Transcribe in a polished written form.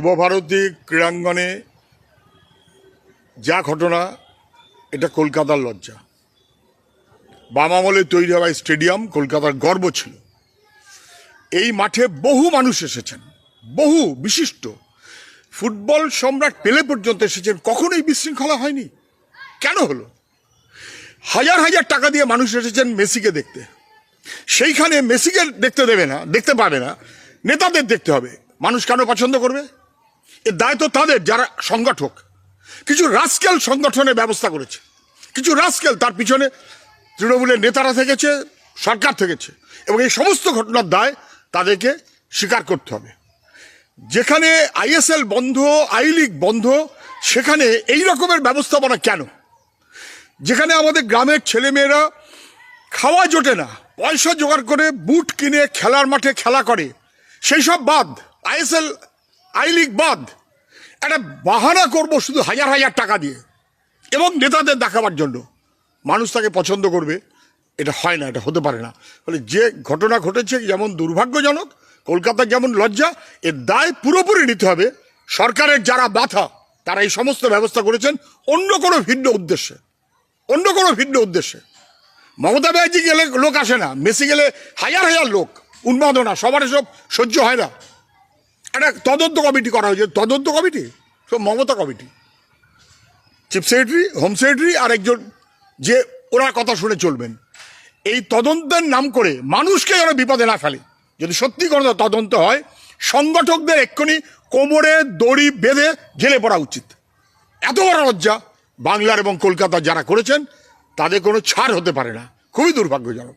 যুবভারতী ক্রীড়াঙ্গনে যা ঘটনা, এটা কলকাতার লজ্জা। বাম আমলে তৈরি হওয়া স্টেডিয়াম কলকাতার গর্ব ছিল। এই মাঠে বহু মানুষ এসেছেন, বহু বিশিষ্ট ফুটবল সম্রাট পেলে পর্যন্ত এসেছেন। কখনোই বিশৃঙ্খলা হয়নি। কেন হলো? হাজার হাজার টাকা দিয়ে মানুষ এসেছেন মেসিকে দেখতে। সেইখানে মেসিকে দেখতে পাবে না, নেতাদের দেখতে হবে। মানুষ কেন পছন্দ করবে? এর দায় তো তাদের, যারা সংগঠক। কিছু রাস্কেল সংগঠনের ব্যবস্থা করেছে, কিছু রাস্কেল, তার পিছনে তৃণমূলের নেতারা থেকেছে, সরকার থেকেছে, এবং এই সমস্ত ঘটনার দায় তাদেরকে স্বীকার করতে হবে। যেখানে আইএসএল বন্ধ, আই লিগ বন্ধ, সেখানে এই রকমের ব্যবস্থাপনা কেন? যেখানে আমাদের গ্রামের ছেলেমেয়েরা খাওয়া জোটে না, পয়সা জোগাড় করে বুট কিনে খেলার মাঠে খেলা করে, সেই সব বাদ, আইএসএল আই লিগ বাদ। একটা বাহানা করব শুধু হাজার হাজার টাকা দিয়ে এবং নেতাদের দেখাবার জন্য, মানুষ তাকে পছন্দ করবে, এটা হয় না, এটা হতে পারে না। ফলে যে ঘটনা ঘটেছে যেমন দুর্ভাগ্যজনক, কলকাতার যেমন লজ্জা, এর দায় পুরোপুরি নিতে হবে সরকারের। যারা বাধা, তারা এই সমস্ত ব্যবস্থা করেছেন অন্য কোনো ভিন্ন উদ্দেশ্যে, অন্য কোনো ভিন্ন উদ্দেশ্যে। মমতা ব্যানার্জি গেলে লোক আসে না, মেসি গেলে হাজার হাজার লোক, উন্মাদনা, সবার এসব সহ্য হয় না। একটা তদন্ত কমিটি করা হয়েছে, তদন্ত কমিটি সব Mamata committee, chief secretary, home secretary আর একজন, যে ওরা কথা শুনে চলবেন। এই তদন্তের নাম করে মানুষকে যেন বিপদে না ফেলে। যদি সত্যি কোনো তদন্ত হয়, সংগঠকদের এক্ষুনি কোমরে দড়ি বেঁধে জেলে পড়া উচিত। এত বড় লজ্জা বাংলার এবং কলকাতার যারা করেছেন, তাদের কোনো ছাড় হতে পারে না। খুবই দুর্ভাগ্যজনক।